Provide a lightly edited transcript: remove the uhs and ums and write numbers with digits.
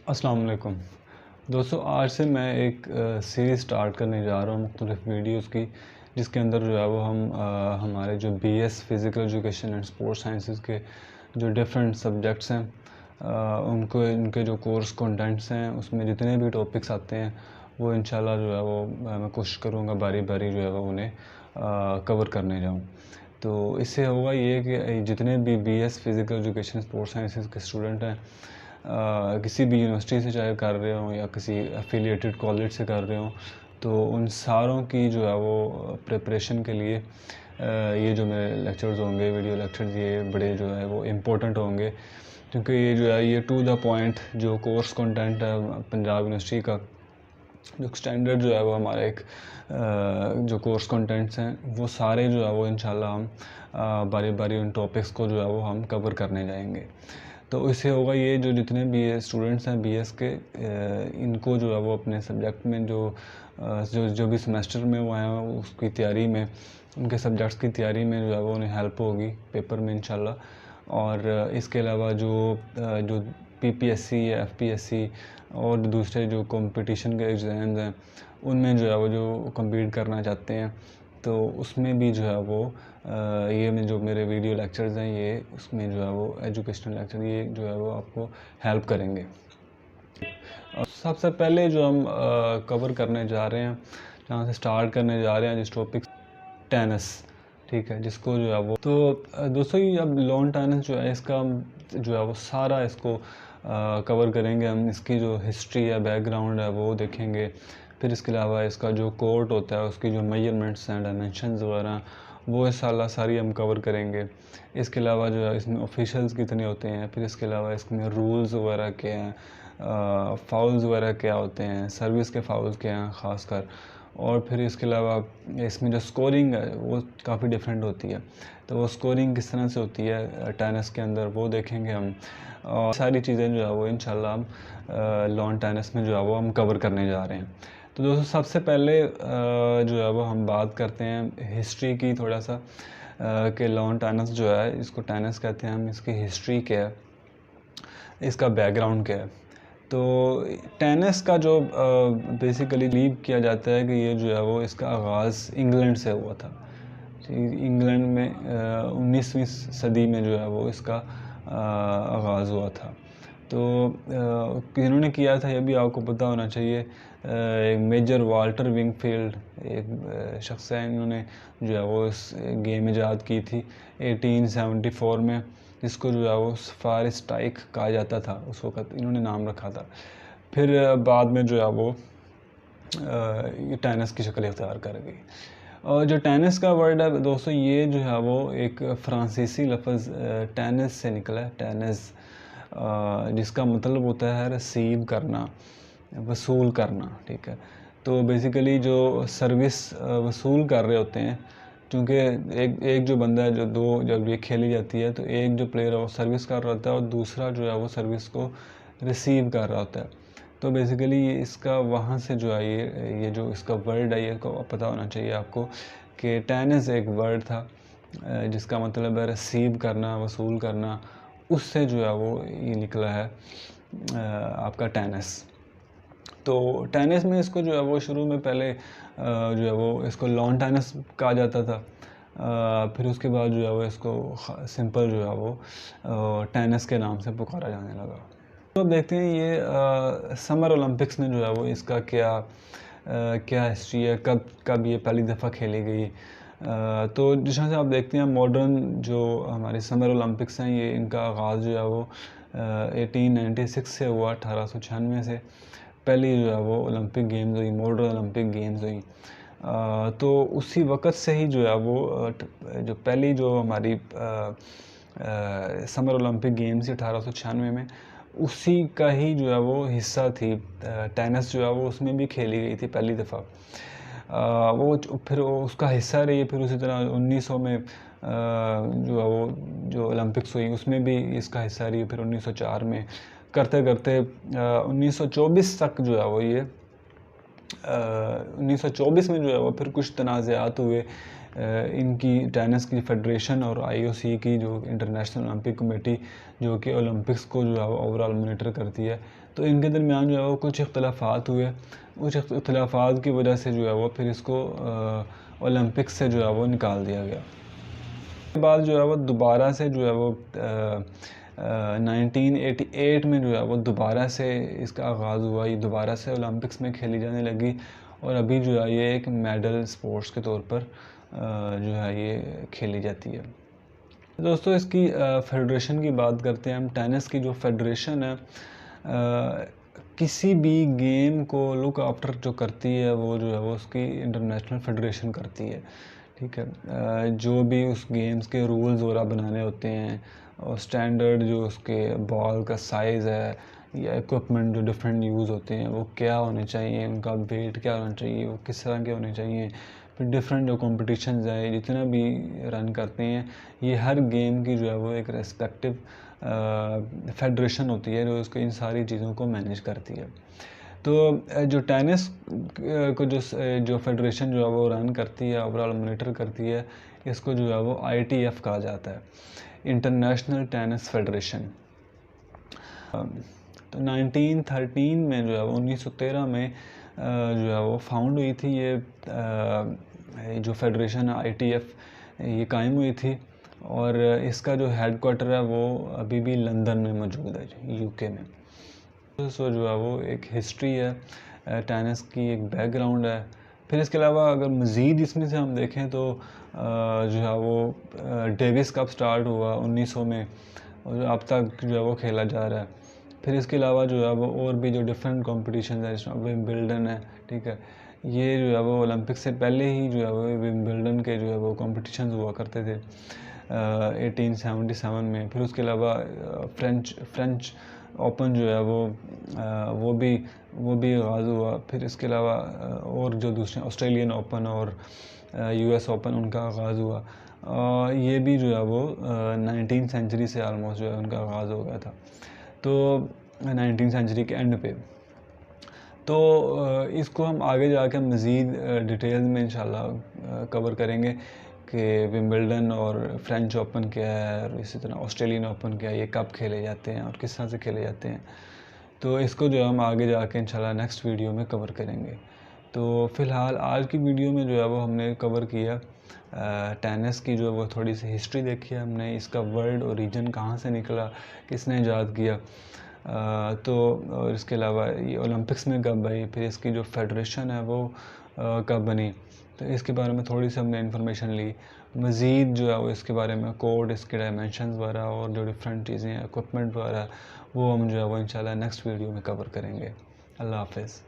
अस्सलाम वालेकुम दोस्तों, आज से मैं एक सीरीज़ स्टार्ट करने जा रहा हूँ मुख्तलिफ वीडियोस की, जिसके अंदर जो है वो हम हमारे जो BS physical education and sports sciences के जो डिफरेंट सब्जेक्ट्स हैं उनको उनके जो कोर्स कंटेंट्स हैं उसमें जितने भी टॉपिक्स आते हैं वो इंशाल्लाह जो है वो मैं कोशिश करूँगा बारी बारी जो है वो उन्हें कवर करने जाऊँ। तो इससे होगा ये कि जितने भी BS physical education sports sciences के स्टूडेंट हैं किसी भी यूनिवर्सिटी से चाहे कर रहे हों या किसी एफिलिएटेड कॉलेज से कर रहे हों, तो उन सारों की जो है वो प्रिपरेशन के लिए ये जो मेरे लेक्चर्स होंगे, वीडियो लेक्चर्स, ये बड़े जो है वो इम्पोर्टेंट होंगे, क्योंकि ये जो है ये टू द पॉइंट जो कोर्स कंटेंट है पंजाब यूनिवर्सिटी का, जो स्टैंडर्ड जो है वो हमारा एक जो कोर्स कंटेंट्स हैं वो सारे जो है वो इंशाल्लाह हम बारी बारी उन टॉपिक्स को जो है वो हम कवर करने जाएंगे। तो इससे होगा ये जो जितने भी स्टूडेंट्स हैं बीएस के इनको जो है वो अपने सब्जेक्ट में जो भी सेमेस्टर में वो हैं उसकी तैयारी में, उनके सब्जेक्ट्स की तैयारी में जो है वो उन्हें हेल्प होगी पेपर में इंशाल्लाह। और इसके अलावा जो पीपीएससी या एफपीएससी और दूसरे जो कंपटीशन के एग्ज़ाम्स हैं उनमें जो है वो जो कम्पीट करना चाहते हैं, तो उसमें भी जो है वो ये जो मेरे वीडियो लेक्चर्स हैं ये उसमें जो है वो एजुकेशनल लेक्चर ये जो है वो आपको हेल्प करेंगे। और सबसे पहले जो हम कवर करने जा रहे हैं, जहाँ से स्टार्ट करने जा रहे हैं जिस टॉपिक टेनिस, ठीक है, जिसको जो है वो तो दोस्तों ये अब लॉन टेनिस जो है इसका जो है वो सारा इसको कवर करेंगे हम। इसकी जो हिस्ट्री या बैकग्राउंड है वो देखेंगे, फिर इसके अलावा इसका जो कोर्ट होता है उसकी जो मेजरमेंट्स हैं, डायमेंशंस वगैरह, वो सारी हम कवर करेंगे। इसके अलावा जो है इसमें ऑफिशियल्स कितने होते हैं, फिर इसके अलावा इसमें रूल्स वगैरह क्या हैं, फ़ाउल्स वगैरह क्या होते हैं, सर्विस के फ़ाउल्स क्या हैं ख़ासकर, और फिर इसके अलावा इसमें जो स्कोरिंग है वो काफ़ी डिफरेंट होती है, तो वो स्कोरिंग किस तरह से होती है टेनिस के अंदर वो देखेंगे हम। और सारी चीज़ें जो है वो इंशाल्लाह हम लॉन टेनिस में जो है वो हम कवर करने जा रहे हैं। तो दोस्तों सबसे पहले जो है वो हम बात करते हैं हिस्ट्री की थोड़ा सा, कि लॉन टेनिस जो है इसको टेनिस कहते हैं हम, इसकी हिस्ट्री क्या है, इसका बैकग्राउंड क्या है। तो टेनिस का जो बेसिकली बिलीव किया जाता है कि ये जो है वो इसका आगाज़ इंग्लैंड से हुआ था। इंग्लैंड में 19वीं सदी में जो है वो इसका आगाज़ हुआ था। तो किन्होंने किया था ये भी आपको पता होना चाहिए। एक मेजर वाल्टर विंगफील्ड एक शख्स है, इन्होंने जो है वो इस गेम ईजाद की थी 1874 में, जिसको जो है वो सफ़ार स्ट्राइक कहा जाता था, उस वक़्त इन्होंने नाम रखा था। फिर बाद में जो है वो ये टेनिस की शक्ल इख्तियार कर गई। और जो टेनिस का वर्ड है दोस्तों ये जो है वो एक फ़्रांसीसी लफ्ज़ टेनिस से निकला है, टेनिस, जिसका मतलब होता है रिसीव करना, वसूल करना, ठीक है। तो बेसिकली जो सर्विस वसूल कर रहे होते हैं, क्योंकि एक जो बंदा है, जो दो जब ये खेली जाती है तो एक जो प्लेयर है वो सर्विस कर रहा होता है और दूसरा जो है वो सर्विस को रिसीव कर रहा होता है। तो बेसिकली इसका वहाँ से जो है ये जो इसका वर्ड है ये को पता होना चाहिए आपको कि टेनिस एक वर्ड था जिसका मतलब है रिसीव करना, वसूल करना, उससे जो है वो ये निकला है आपका टेनिस। तो टेनिस में इसको जो है वो शुरू में पहले जो है वो इसको लॉन टेनिस कहा जाता था, फिर उसके बाद जो है वो इसको सिंपल जो है वो टेनिस के नाम से पुकारा जाने लगा। तो अब देखते हैं ये समर ओलंपिक्स में जो है वो इसका क्या हिस्ट्री है, कब ये पहली दफ़ा खेली गई। तो जिस तरह से आप देखते हैं मॉडर्न जो हमारे समर ओलंपिक्स हैं ये इनका आगाज़ जो है वो 1896 से हुआ, 1896 से पहली जो है वो ओलंपिक गेम्स हुई, मॉडर्न ओलंपिक गेम्स हुई। तो उसी वक़्त से ही जो है वो जो पहली जो हमारी समर ओलंपिक गेम्स 1896 में, उसी का ही जो है वो हिस्सा थी टेनिस जो है वो उसमें भी खेली गई थी पहली दफ़ा। वो फिर उसका हिस्सा रही है, फिर उसी तरह 1900 में जो है वो जो ओलंपिक्स हुई उसमें भी इसका हिस्सा रही है, फिर 1904 में करते करते 1924 तक जो है वो ये 1924 में जो है वो फिर कुछ तनाज़ात हुए इनकी टेनिस की फेडरेशन और आईओसी की जो इंटरनेशनल ओलंपिक कमेटी जो कि ओलंपिक्स को जो है ओवरऑल मॉनिटर करती है, तो इनके दरमियान जो है वो कुछ इख्तलाफात हुए, उस इख्तलाफात की वजह से जो है वो फिर इसको ओलंपिक्स से जो है वो निकाल दिया गया। उसके बाद जो है वो दोबारा से जो है वो 1988 में जो है वो दोबारा से इसका आगाज़ हुआ, ये दोबारा से ओलंपिक्स में खेली जाने लगी और अभी जो है ये एक मेडल स्पोर्ट्स के तौर पर जो है ये खेली जाती है। दोस्तों इसकी फेडरेशन की बात करते हैं हम। टेनिस की जो फेडरेशन है किसी भी गेम को लुक आफ्टर जो करती है वो जो है वो उसकी इंटरनेशनल फेडरेशन करती है, ठीक है। जो भी उस गेम्स के रूल्स वगैरह बनाने होते हैं और स्टैंडर्ड जो उसके बॉल का साइज़ है या इक्विपमेंट जो डिफरेंट यूज़ होते हैं वो क्या होने चाहिए, उनका वेट क्या होना चाहिए, वो किस तरह के होने चाहिए, फिर डिफरेंट जो कॉम्पिटिशन्स है जितना भी रन करते हैं, ये हर गेम की जो है वो एक रेस्पेक्टिव फेडरेशन होती है जो उसको इन सारी चीज़ों को मैनेज करती है। तो जो टेनिस को जो फेडरेशन जो है वो रन करती है, ओवरऑल मॉनिटर करती है, इसको जो है वो ITF कहा जाता है, इंटरनेशनल टेनिस फेडरेशन। तो 1913 में जो है वो 1913 में जो है वो फाउंड हुई थी ये जो फेडरेशन है ITF, ये कायम हुई थी और इसका जो हेड क्वार्टर है वो अभी भी लंदन में मौजूद है, UK में। तो जो है वो एक हिस्ट्री है टेनिस की, एक बैकग्राउंड है। फिर इसके अलावा अगर मज़ीद इसमें से हम देखें तो जो है वो डेविस कप स्टार्ट हुआ 1900 में और अब तक जो है वो खेला जा रहा है। फिर इसके अलावा जो है वो और भी जो डिफरेंट कॉम्पिटिशन है, जिसमें विंबलडन है, ठीक है, ये जो है वो ओलंपिक्स से पहले ही जो है वो विंबलडन के जो है वो कॉम्पिटिशन्स हुआ करते थे 1877 में। फिर उसके अलावा फ्रेंच ओपन जो है वो भी आगाज़ हुआ। फिर इसके अलावा और जो दूसरे ऑस्ट्रेलियन ओपन और US ओपन उनका आगाज़ हुआ, ये भी जो है वो 19वीं सेंचुरी से आलमोस्ट जो है उनका आगाज़ हो गया था, तो 19वीं सेंचुरी के एंड पे। तो इसको हम आगे जाकर मज़ीद डिटेल में इंशाल्लाह कवर करेंगे कि विंबलडन और फ्रेंच ओपन क्या है और इसी तरह ऑस्ट्रेलियन ओपन क्या है, ये कब खेले जाते हैं और किस तरह से खेले जाते हैं। तो इसको जो हम आगे जाके इंशाल्लाह नेक्स्ट वीडियो में कवर करेंगे। तो फ़िलहाल आज की वीडियो में जो है वो हमने कवर किया टेनिस की जो है वो थोड़ी सी हिस्ट्री देखी है हमने, इसका वर्ल्ड ओरिजिन कहाँ से निकला, किसने ईजाद किया, तो और इसके अलावा ये ओलंपिक्स में कब आई, फिर इसकी जो फेडरेशन है वो कब बनी, तो इसके बारे में थोड़ी सी हमने इन्फॉर्मेशन ली। मज़ीद जो है वो इसके बारे में कोड, इसके डायमेंशंस वगैरह और जो डिफरेंट चीज़ें हैं, इक्विपमेंट वगैरह, वो हम जो है वो इंशाल्लाह नेक्स्ट वीडियो में कवर करेंगे। अल्लाह हाफ़िज़।